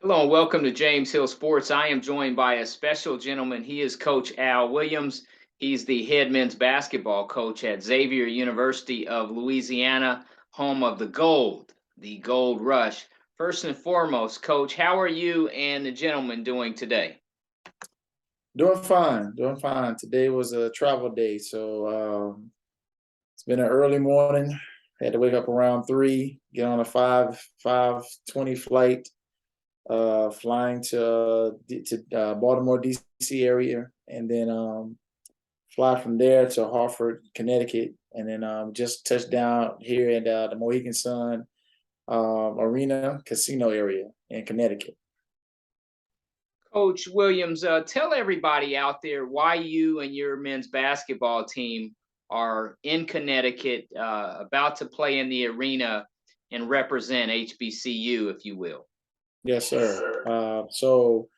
Hello and welcome to James Hill Sports. I am joined by a special gentleman. He is Coach Al Williams. He's the head men's basketball coach at Xavier University of Louisiana, home of the Gold Rush. First and foremost, Coach, how are you and the gentleman doing today? Doing fine, doing fine. Today was a travel day, so it's been an early morning. Had to wake up around 3, get on a 5:20 flight, flying to Baltimore, D.C. area, and then fly from there to Hartford, Connecticut, and then just touched down here at the Mohegan Sun Arena Casino area in Connecticut. Coach Williams, tell everybody out there why you and your men's basketball team are in Connecticut, about to play in the arena and represent HBCU, if you will. Yes, sir. So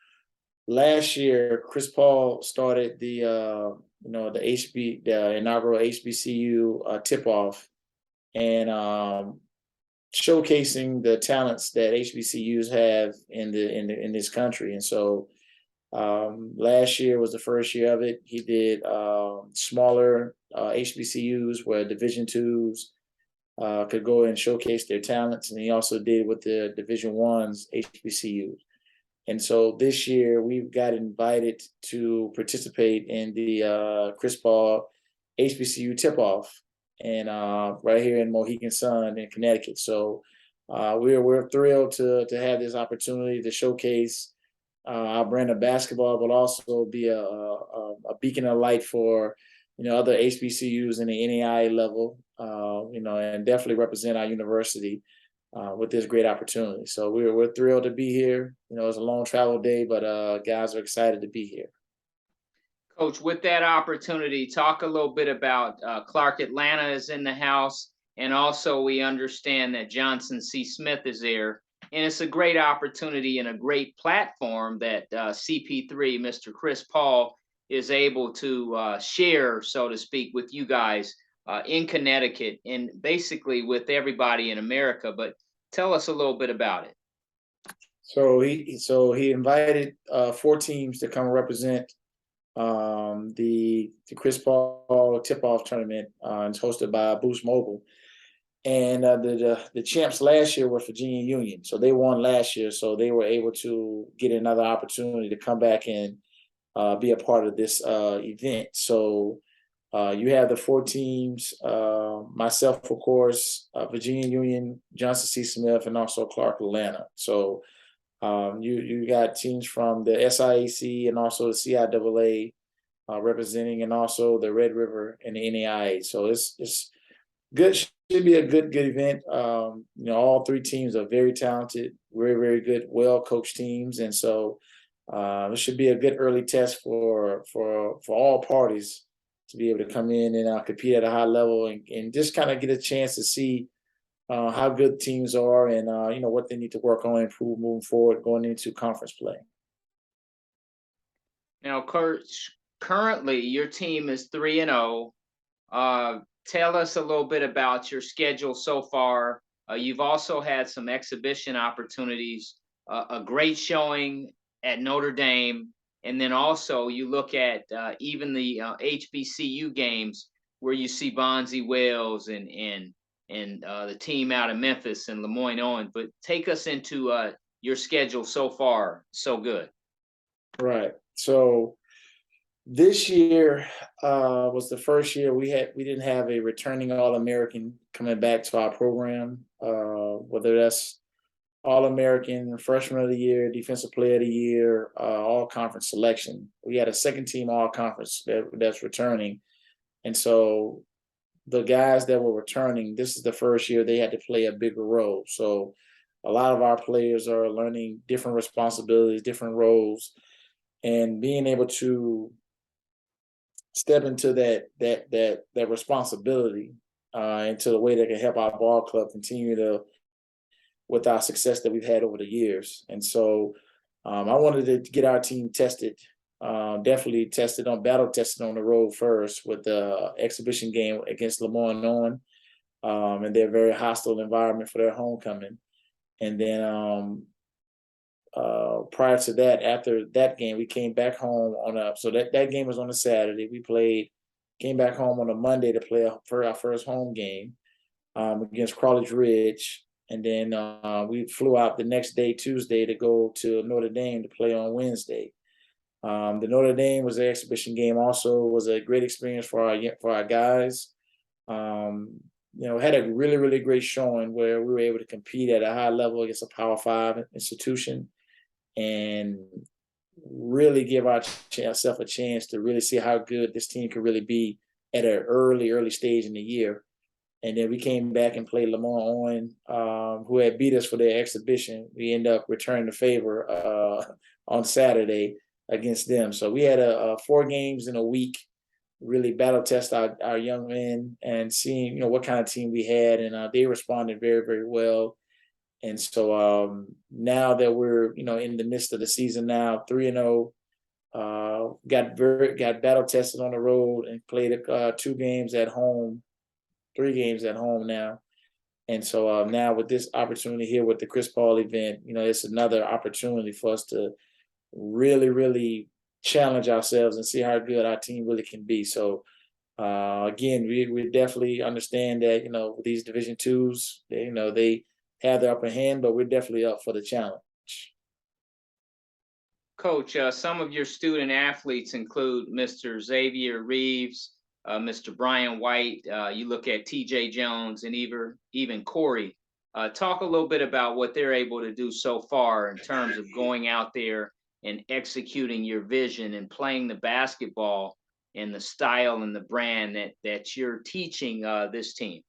last year, Chris Paul started the inaugural HBCU tip off and showcasing the talents that HBCUs have in this country. And so last year was the first year of it. He did smaller HBCUs where Division twos could go and showcase their talents, and he also did with the Division ones HBCUs. And so this year we got invited to participate in the Chris Paul HBCU tip off, and right here in Mohegan Sun in Connecticut. So we're thrilled to have this opportunity to showcase our brand of basketball, but also be a beacon of light for other HBCUs in the NAIA level, and definitely represent our university with this great opportunity. So we're thrilled to be here. It's a long travel day, but guys are excited to be here. Coach, with that opportunity, talk a little bit about Clark Atlanta is in the house, and also we understand that Johnson C. Smith is there. And it's a great opportunity and a great platform that CP3, Mr. Chris Paul, is able to share, so to speak, with you guys in Connecticut and basically with everybody in America. But tell us a little bit about it. So he invited 4 teams to come represent the Chris Paul tip off tournament. It's hosted by Boost Mobile, and the champs last year were Virginia Union, so they won last year, so they were able to get another opportunity to come back and be a part of this event. So you have the 4 teams, myself, of course, Virginia Union, Johnson C. Smith, and also Clark Atlanta. So you got teams from the SIAC and also the CIAA representing, and also the Red River and the NAIA. So it's good. Should be a good event. All 3 teams are very talented, very, very good, well coached teams, and so it should be a good early test for all parties to be able to come in and compete at a high level, and just kind of get a chance to see how good teams are, and what they need to work on and improve moving forward going into conference play. Now, Coach, currently your team is 3-0. Tell us a little bit about your schedule so far. You've also had some exhibition opportunities, a great showing at Notre Dame, and then also you look at even the HBCU games where you see Bonzi Wells and the team out of Memphis and Lemoyne Owen. But take us into your schedule so far, so good. Right. So this year was the first year we didn't have a returning All-American coming back to our program, whether that's All-American, Freshman of the Year, Defensive Player of the Year, All-Conference selection. We had a second-team All-Conference that's returning, and so the guys that were returning, this is the first year they had to play a bigger role. So a lot of our players are learning different responsibilities, different roles, and being able to step into that responsibility into the way that can help our ball club continue to with our success that we've had over the years. And so I wanted to get our team tested, definitely battle tested on the road first with the exhibition game against Lemoyne Owen, and their very hostile environment for their homecoming. And then prior to that, after that game, we came back home on a so that game was on a Saturday. Came back home on a Monday to play for our first home game against Crawledge Ridge, and then we flew out the next day, Tuesday, to go to Notre Dame to play on Wednesday. The Notre Dame was an exhibition game. Also, was a great experience for our guys. Had a really great showing where we were able to compete at a high level against a Power Five institution, and really give ourselves a chance to really see how good this team could really be at an early stage in the year. And then we came back and played Lamar Owen, who had beat us for their exhibition. We ended up returning the favor on Saturday against them. So we had 4 games in a week, really battle test our young men and seeing what kind of team we had, and they responded very well. And so now that we're in the midst of the season now, 3-0, got battle tested on the road and played 2 games at home, 3 games at home now. And so now with this opportunity here with the Chris Paul event, it's another opportunity for us to really challenge ourselves and see how good our team really can be. So again, we definitely understand that with these Division twos, they have the upper hand, but we're definitely up for the challenge. Coach, some of your student athletes include Mr. Xavier Reeves, Mr. Brian White. You look at TJ Jones and even Corey. Talk a little bit about what they're able to do so far in terms of going out there and executing your vision and playing the basketball and the style and the brand that you're teaching this team.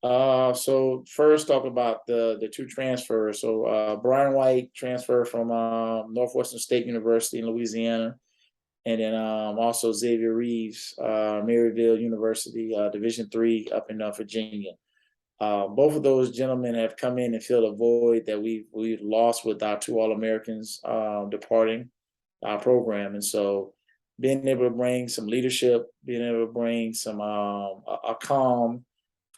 So first talk about the 2 transfers. So Brian White transferred from Northwestern State University in Louisiana, and then also Xavier Reeves, Maryville University, Division III up in Virginia. Both of those gentlemen have come in and filled a void that we've lost with our 2 All-Americans departing our program. And so being able to bring some leadership, being able to bring some a calm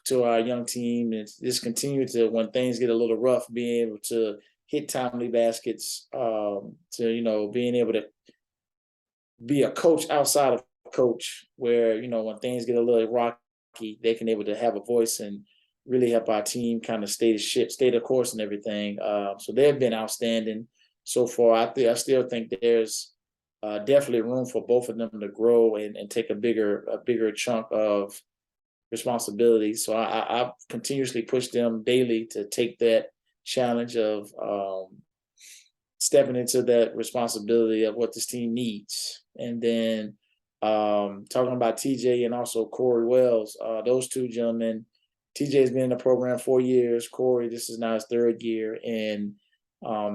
to our young team, and just continue to, when things get a little rough, being able to hit timely baskets, to being able to be a coach outside of coach, where when things get a little rocky, they can able to have a voice and really help our team kind of stay the course and everything. So they've been outstanding so far. I still think there's definitely room for both of them to grow and take a bigger chunk of responsibility. So I continuously push them daily to take that challenge of stepping into that responsibility of what this team needs. And then talking about TJ and also Corey Wells, those 2 gentlemen, TJ's been in the program 4 years. Corey, this is now his 3rd year, and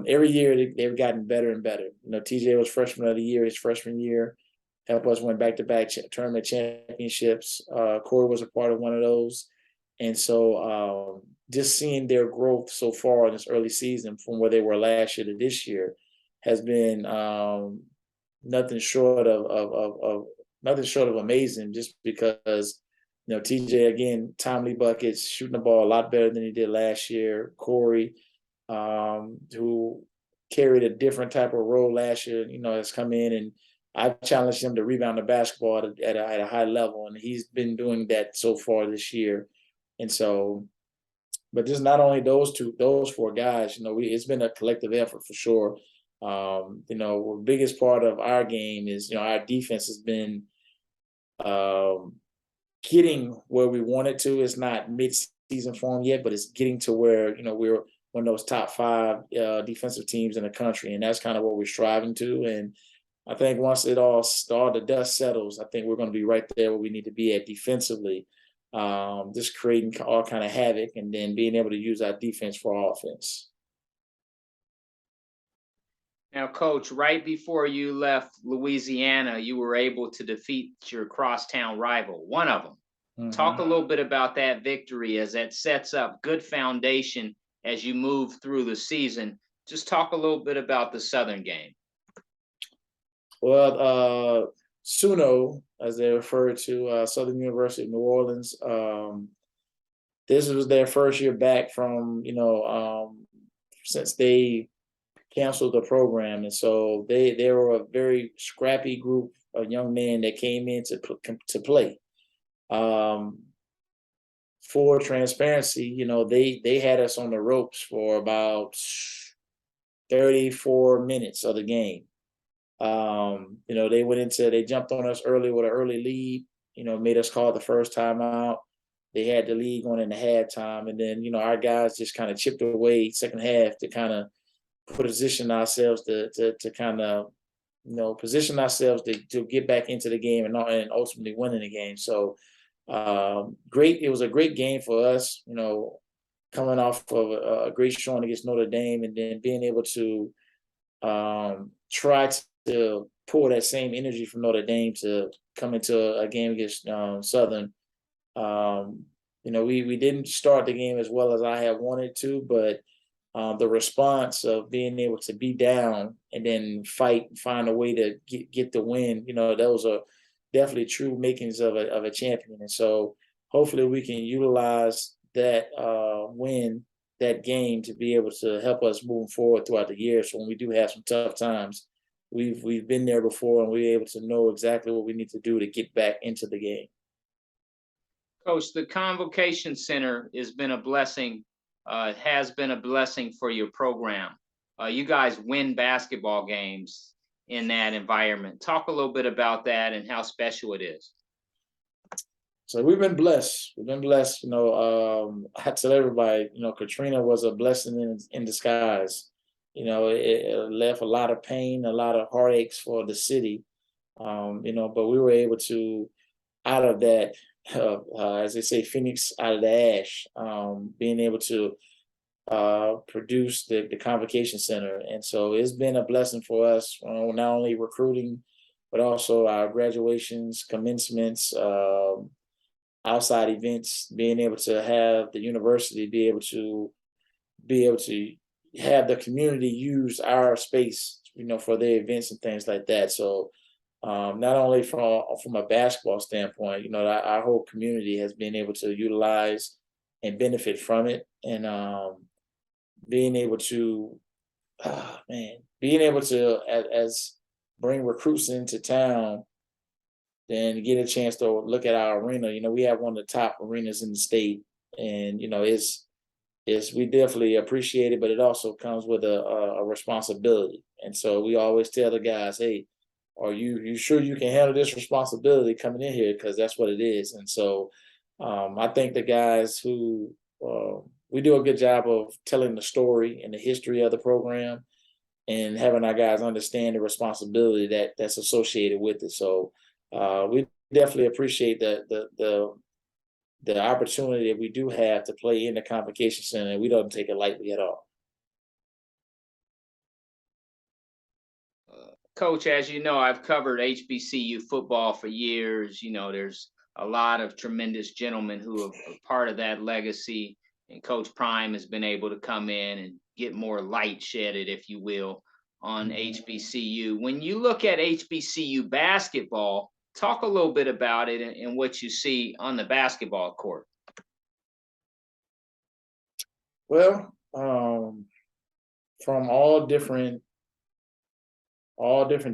every year they've gotten better and better. TJ was freshman of the year his freshman year, helped us win back-to-back tournament championships. Corey was a part of one of those. And so just seeing their growth so far in this early season from where they were last year to this year has been nothing short of amazing, just because TJ, again, timely buckets, shooting the ball a lot better than he did last year. Corey, who carried a different type of role last year, has come in, and I challenged him to rebound the basketball at a high level, and he's been doing that so far this year. And so, but just not only those 4 guys, it's been a collective effort for sure. The biggest part of our game is, our defense has been getting where we want it to. It's not mid-season form yet, but it's getting to where, we're one of those top 5 defensive teams in the country. And that's kind of what we're striving to. And I think once all the dust settles, I think we're going to be right there where we need to be at defensively, just creating all kind of havoc and then being able to use our defense for offense. Now, Coach, right before you left Louisiana, you were able to defeat your crosstown rival, one of them. Mm-hmm. Talk a little bit about that victory, as that sets up good foundation as you move through the season. Just talk a little bit about the Southern game. Well, SUNO, as they refer to Southern University of New Orleans, this was their first year back from since they canceled the program, and so they were a very scrappy group of young men that came in to play. Um, for transparency, they had us on the ropes for about 34 minutes of the game. They jumped on us early with an early lead, made us call the first time out. They had the lead going into halftime. And then, our guys just kind of chipped away second half to kind of position ourselves to kind of, position ourselves to get back into the game and ultimately winning the game. So great. It was a great game for us, coming off of a great showing against Notre Dame, and then being able to try to pull that same energy from Notre Dame to come into a game against Southern. We didn't start the game as well as I had wanted to, but the response of being able to be down and then fight and find a way to get the win, those are definitely true makings of a champion. And so hopefully we can utilize that win, that game, to be able to help us move forward throughout the year. So when we do have some tough times, we've been there before, and we're able to know exactly what we need to do to get back into the game. Coach, the Convocation Center has been a blessing. Has been a blessing for your program. You guys win basketball games in that environment. Talk a little bit about that and how special it is. So we've been blessed. We've been blessed. I tell everybody, Katrina was a blessing in disguise. It left a lot of pain, a lot of heartaches for the city. But we were able to, out of that, as they say, Phoenix out of the ash, being able to produce the Convocation Center. And so it's been a blessing for us, not only recruiting, but also our graduations, commencements, outside events, being able to have the university be able to have the community use our space, for their events and things like that. So not only from a basketball standpoint, our whole community has been able to utilize and benefit from it, and being able to, as bring recruits into town, then get a chance to look at our arena. We have one of the top arenas in the state, and it's we definitely appreciate it, but it also comes with a responsibility. And so we always tell the guys, hey, are you sure you can handle this responsibility coming in here? Because that's what it is. And so I think the guys who we do a good job of telling the story and the history of the program, and having our guys understand the responsibility that's associated with it. So we definitely appreciate the opportunity that we do have to play in the Convocation Center, and we don't take it lightly at all. Coach, as you know, I've covered HBCU football for years. There's a lot of tremendous gentlemen who are part of that legacy, and Coach Prime has been able to come in and get more light shedded, if you will, on HBCU. When you look at HBCU basketball, talk a little bit about it and what you see on the basketball court. Well, from all different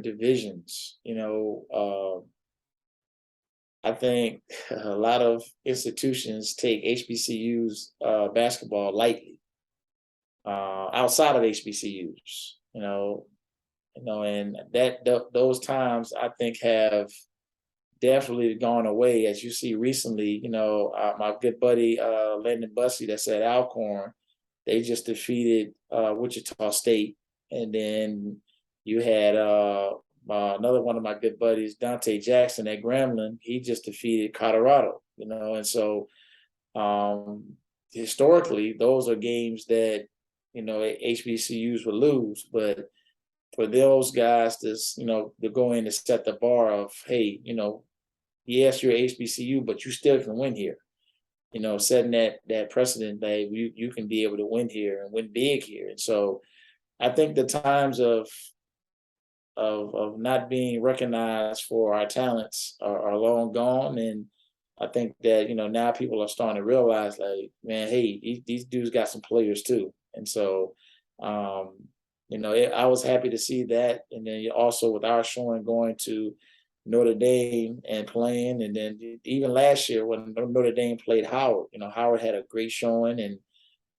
divisions, I think a lot of institutions take HBCUs basketball lightly. Outside of HBCUs, and those times I think have definitely gone away. As you see recently, my good buddy Landon Bussey that's at Alcorn, they just defeated Wichita State, and then you had another one of my good buddies, Dante Jackson at Grambling. He just defeated Colorado, and so historically, those are games that HBCUs would lose. But for those guys to go in and set the bar of, hey, yes, you're HBCU, but you still can win here. Setting that precedent that you can be able to win here and win big here. And so I think the times of not being recognized for our talents are long gone. And I think that, now people are starting to realize, like, man, hey, these dudes got some players too. And so Um, I was happy to see that, and then also with our showing going to Notre Dame and playing, and then even last year when Notre Dame played Howard, Howard had a great showing, and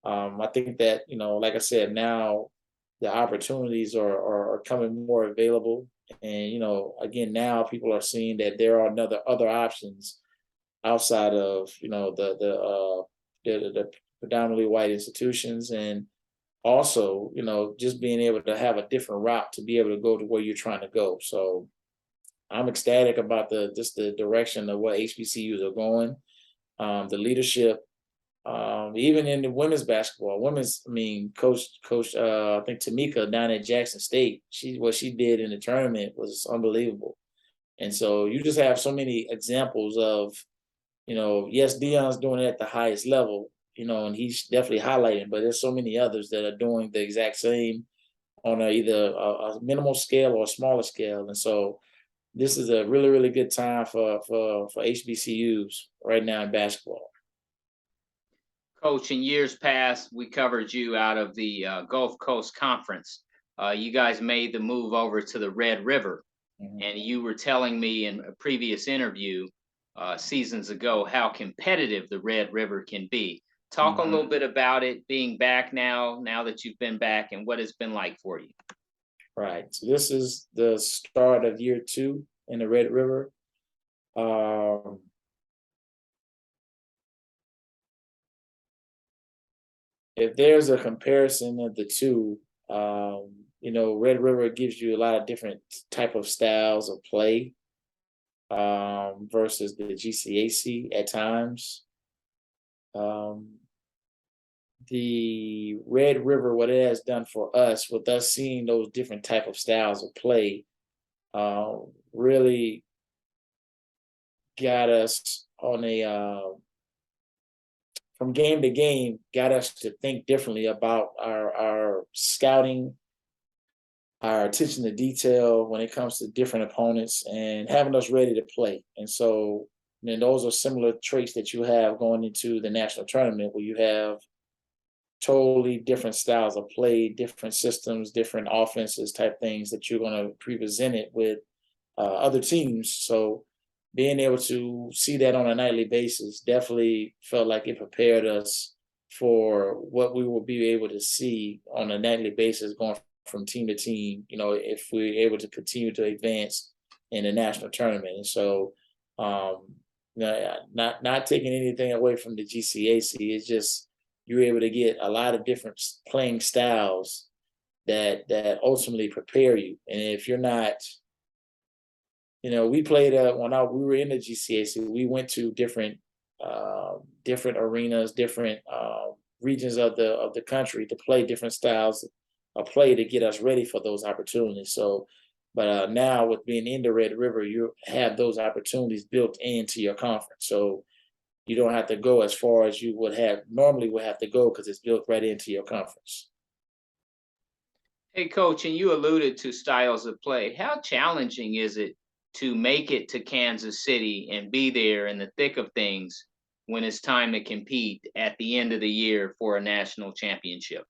I think that like I said, now the opportunities are coming more available, and again now people are seeing that there are other options outside of the predominantly white institutions, and also just being able to have a different route to be able to go to where you're trying to go. So I'm ecstatic about the direction of what HBCUs are going, the leadership, even in the women's basketball. Coach I think Tamika down at Jackson State, what she did in the tournament was unbelievable. And so you just have so many examples of, yes, Dion's doing it at the highest level, and he's definitely highlighting, but there's so many others that are doing the exact same on either a minimal scale or a smaller scale. And so this is a really, really good time for HBCUs right now in basketball. Coach, in years past, we covered you out of the Gulf Coast Conference. You guys made the move over to the Red River, Mhm. and you were telling me in a previous interview seasons ago how competitive the Red River can be. Talk a Mhm. little bit about it being back now that you've been back, and what it's been like for you. Right. So this is the start of year 2 in the Red River. Um, if there's a comparison of the two, Red River gives you a lot of different type of styles of play, versus the GCAC at times. Um, the Red River, what it has done for us, with us seeing those different type of styles of play, uh, really got us on a from game to game, got us to think differently about our scouting, our attention to detail when it comes to different opponents, and having us ready to play. And so, those are similar traits that you have going into the national tournament, where you have totally different styles of play, different systems, different offenses type things that you're going to be presented with other teams. So being able to see that on a nightly basis definitely felt like it prepared us for what we will be able to see on a nightly basis going from team to team, if we're able to continue to advance in the national tournament. And so, not taking anything away from the GCAC, it's just you're able to get a lot of different playing styles that ultimately prepare you. And if you're not, we played when we were in the GCAC, we went to different arenas, different regions of the country to play different styles of play to get us ready for those opportunities. So, but now with being in the Red River, you have those opportunities built into your conference. So you don't have to go as far as you would have normally would have to go because it's built right into your conference. Hey, coach, and you alluded to styles of play. How challenging is it to make it to Kansas City and be there in the thick of things when it's time to compete at the end of the year for a national championship?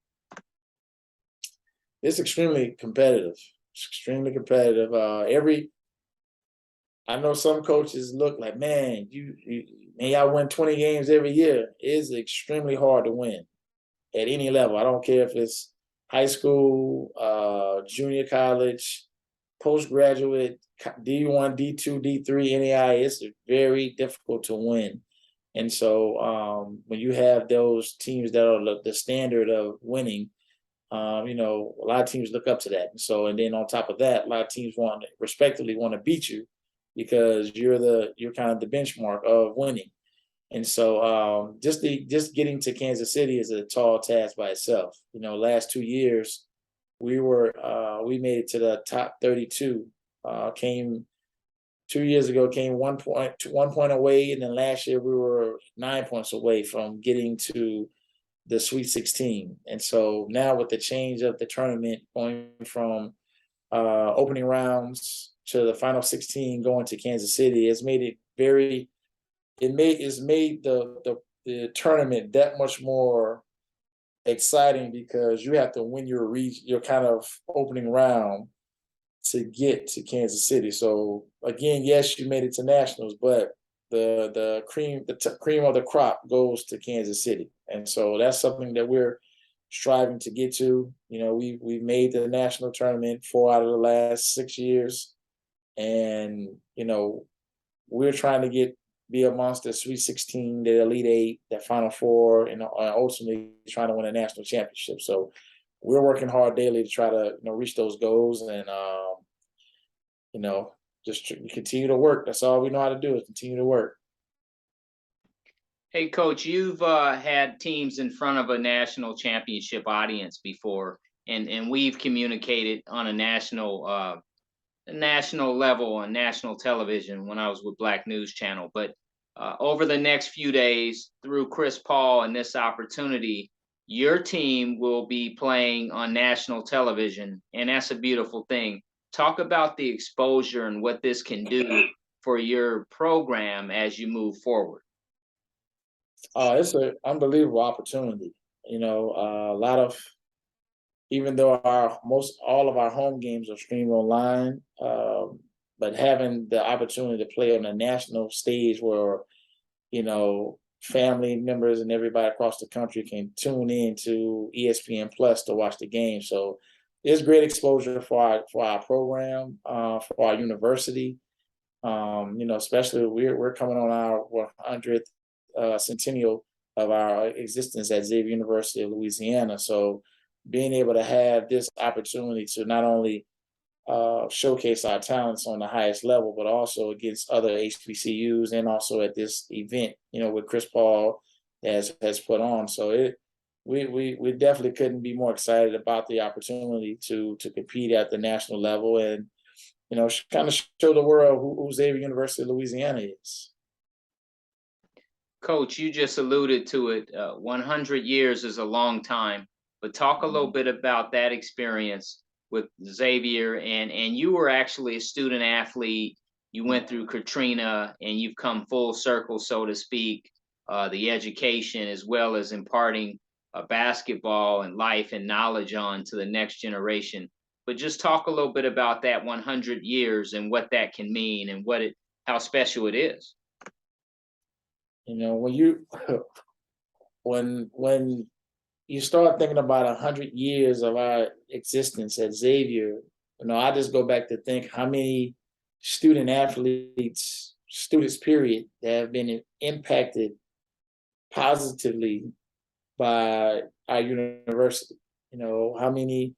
It's extremely competitive. It's extremely competitive. I know some coaches look like, man, man, y'all win 20 games every year. It's extremely hard to win at any level. I don't care if it's high school, junior college, postgraduate, D1, D2, D3, NAI. It's very difficult to win. And so when you have those teams that are the standard of winning, a lot of teams look up to that. And so, and then on top of that, a lot of teams respectively want to beat you because you're kind of the benchmark of winning. And so, just getting to Kansas City is a tall task by itself. Last 2 years we made it to the top 32. Came 2 years ago, came 1 point away, and then last year we were 9 points away from getting to the Sweet 16. And so now with the change of the tournament going from opening rounds to the final 16 going to Kansas City, it's made it it's made the tournament that much more exciting because you have to win your kind of opening round to get to Kansas City. So again, yes, you made it to nationals, but cream of the crop goes to Kansas City, and so that's something that we're striving to get to. You know, we've made the national tournament 4 out of the last 6 years, and you know we're trying to be amongst the Sweet 16, the Elite Eight, the Final Four, and ultimately trying to win a national championship. So we're working hard daily to try to reach those goals, and you know just continue to work. That's all we know how to do is continue to work. Hey, coach, you've had teams in front of a national championship audience before, and we've communicated on a national level on national television when I was with Black News Channel. But over the next few days, through Chris Paul and this opportunity, your team will be playing on national television, and that's a beautiful thing. Talk about the exposure and what this can do for your program as you move forward. It's an unbelievable opportunity. A lot of even though our most all of our home games are streamed online, but having the opportunity to play on a national stage where family members and everybody across the country can tune in to ESPN Plus to watch the game. So it's great exposure for our program, for our university. Especially we're coming on our 100th centennial of our existence at Xavier University of Louisiana. So being able to have this opportunity to not only showcase our talents on the highest level, but also against other HBCUs and also at this event, with Chris Paul has put on. So we definitely couldn't be more excited about the opportunity to compete at the national level and kind of show the world who Xavier University of Louisiana is. Coach, you just alluded to it. 100 years is a long time, but talk a little Mhm. bit about that experience with Xavier. And you were actually a student athlete. You went through Katrina, and you've come full circle, so to speak. The education, as well as imparting basketball and life and knowledge on to the next generation. But just talk a little bit about that 100 years and what that can mean and how special it is. When you when you start thinking about 100 years of our existence at Xavier, I just go back to think how many students, period, that have been impacted positively by our university. How many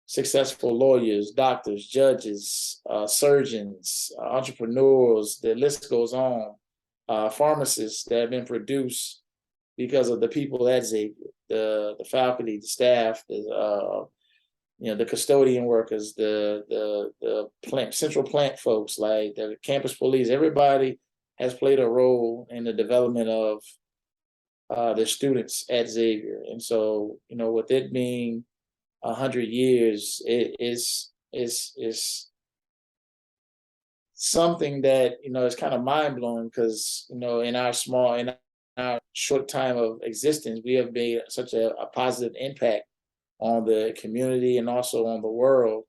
successful lawyers, doctors, judges, surgeons, entrepreneurs, the list goes on, pharmacists that have been produced because of the people at Xavier, the faculty, the staff, the custodian workers, the central plant folks, like the campus police. Everybody has played a role in the development of the students at Xavier, and so with it being 100 years, it is something that is kind of mind blowing because in our short time of existence, we have made such a positive impact on the community and also on the world.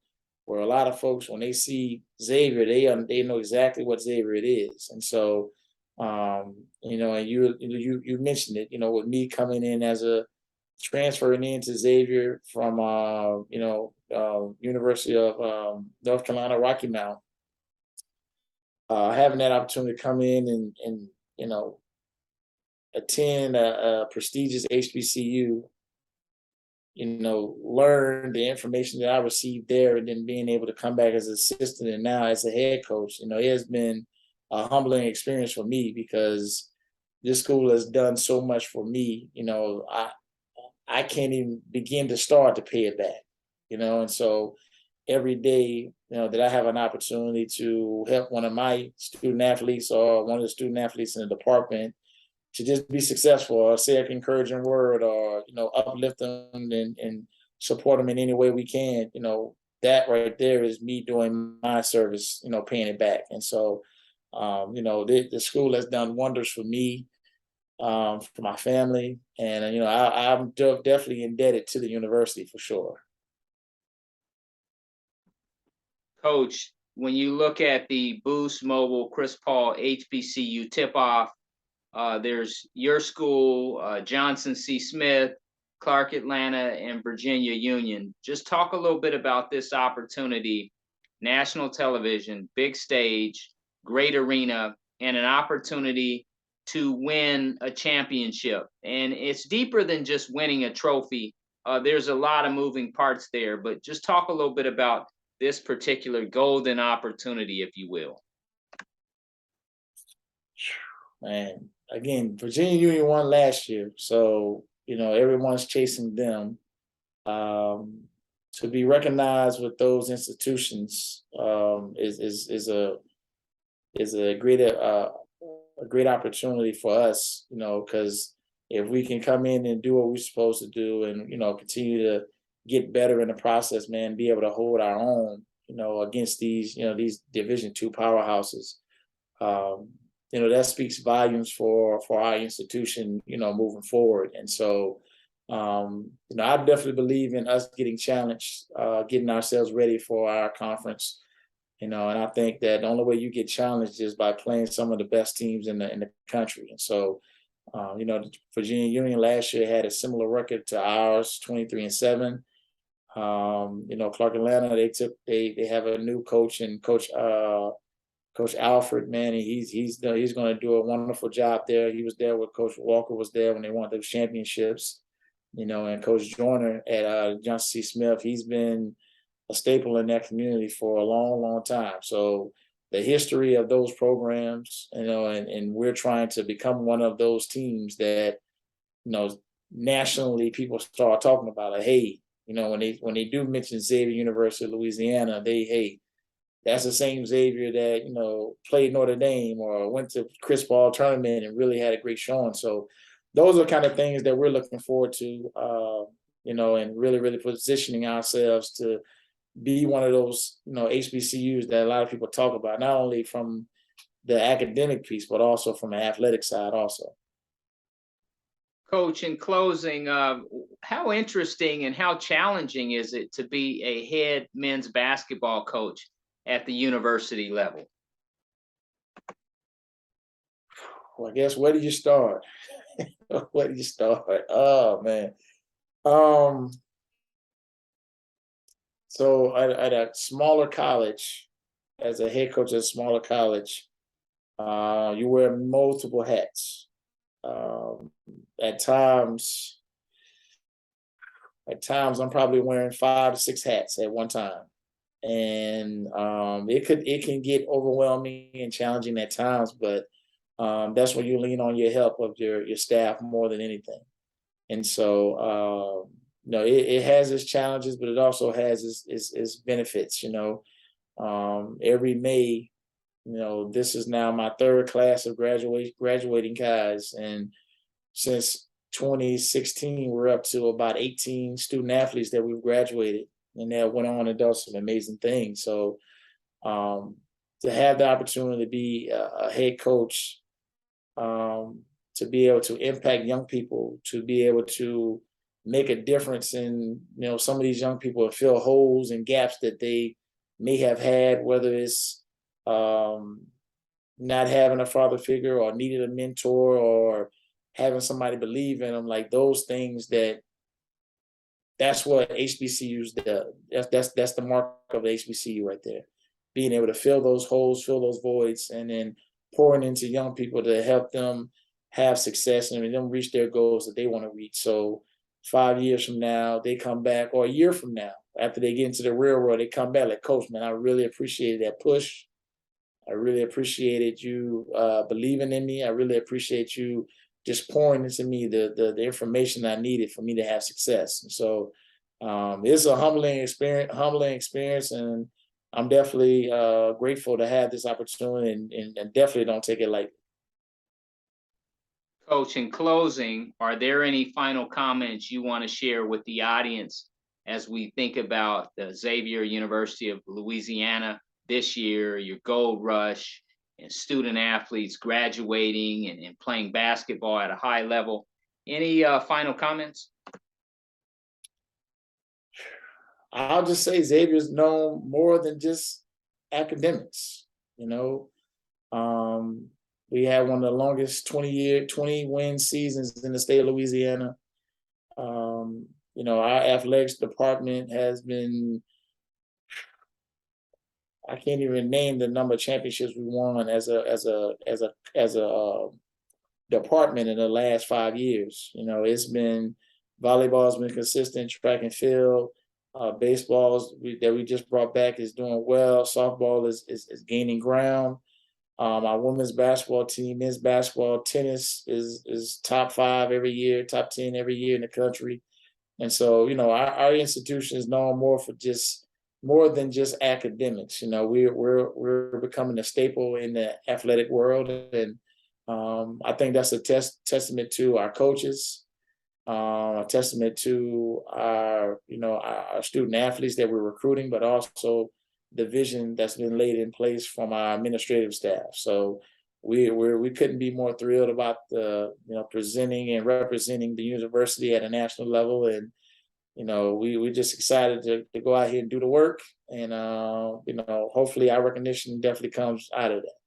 Where a lot of folks, when they see Xavier, they know exactly what Xavier it is, and so and you mentioned it, with me coming in as a transferring into Xavier from University of North Carolina Rocky Mount, having that opportunity to come in and attend a prestigious HBCU, learn the information that I received there, and then being able to come back as an assistant and now as a head coach, it has been a humbling experience for me because this school has done so much for me. I can't even begin to start to pay it back, and so every day, that I have an opportunity to help one of my student athletes or one of the student athletes in the department to just be successful or say an encouraging word or, uplift them and support them in any way we can, that right there is me doing my service, paying it back. And so, the school has done wonders for me. for my family, and I'm definitely indebted to the university for sure. Coach, when you look at the Boost Mobile Chris Paul HBCU tip off, there's your school, Johnson C. Smith, Clark Atlanta, and Virginia Union. Just talk a little bit about this opportunity, national television, big stage, great arena, and an opportunity to win a championship. And it's deeper than just winning a trophy. There's a lot of moving parts there, but just talk a little bit about this particular golden opportunity, if you will. Man, again, Virginia Union won last year, so everyone's chasing them. To be recognized with those institutions is a great opportunity for us, because if we can come in and do what we're supposed to do, and continue to get better in the process, man, be able to hold our own, against these Division II powerhouses. Um, that speaks volumes for our institution, moving forward. And so, I definitely believe in us getting challenged, getting ourselves ready for our conference. And I think that the only way you get challenged is by playing some of the best teams in the country. And so, Virginia Union last year had a similar record to ours, 23-7. Clark Atlanta, they have a new coach, and Coach Alfred, man, and he's going to do a wonderful job there. He was there with Coach Walker was there when they won those championships, and Coach Joyner at Johnson C. Smith, he's been a staple in that community for a long, long time. So the history of those programs, and we're trying to become one of those teams that, nationally people start talking about it. Hey, when they do mention Xavier University of Louisiana, that's the same Xavier that played Notre Dame or went to Chris Paul tournament and really had a great showing. So those are kind of things that we're looking forward to, and really, really positioning ourselves to be one of those, HBCUs that a lot of people talk about, not only from the academic piece, but also from the athletic side also. Coach, in closing, how interesting and how challenging is it to be a head men's basketball coach at the university level? Well, I guess where do you start? Where do you start? Oh man. Um, so at a smaller college, as a head coach at a smaller college, you wear multiple hats. Um, at times, I'm probably wearing 5 to 6 hats at one time, and it can get overwhelming and challenging at times. But that's when you lean on your help of your staff more than anything. And so, it has its challenges, but it also has its benefits. Every May, this is now my 3rd class of graduating guys, and since 2016, we're up to about 18 student athletes that we've graduated, and that went on and done some amazing things. So, to have the opportunity to be a head coach, to be able to impact young people, to be able to make a difference in, some of these young people fill holes and gaps that they may have had, whether it's not having a father figure or needed a mentor or having somebody believe in them, like those things. That's what HBCUs do. That's the mark of HBCU right there. Being able to fill those holes, fill those voids, and then pouring into young people to help them have success and them reach their goals that they want to reach. So 5 years from now, they come back, or a year from now, after they get into the real world, they come back like, Coach, man, I really appreciated that push. I really appreciated you believing in me. I really appreciate you just pouring into me the information I needed for me to have success. And so it's a humbling experience, and I'm definitely grateful to have this opportunity, and definitely don't take it lightly. Coach, in closing, are there any final comments you want to share with the audience as we think about the Xavier University of Louisiana this year, your gold rush, and student athletes graduating and playing basketball at a high level. Any final comments? I'll just say Xavier's known more than just academics. You know, um, we had one of the longest 20 win seasons in the state of Louisiana. Our athletics department has been, I can't even name the number of championships we won as a department in the last 5 years. It's been volleyball's been consistent, track and field, that we just brought back is doing well. Softball is gaining ground. Our women's basketball team, men's basketball, tennis is top 5 every year, top 10 every year in the country. And so, our institution is known more than just academics. We're becoming a staple in the athletic world, and I think that's a testament to our coaches, a testament to our student athletes that we're recruiting, but also the vision that's been laid in place from our administrative staff. So we couldn't be more thrilled about the presenting and representing the university at a national level, and we're just excited to go out here and do the work, and hopefully our recognition definitely comes out of that.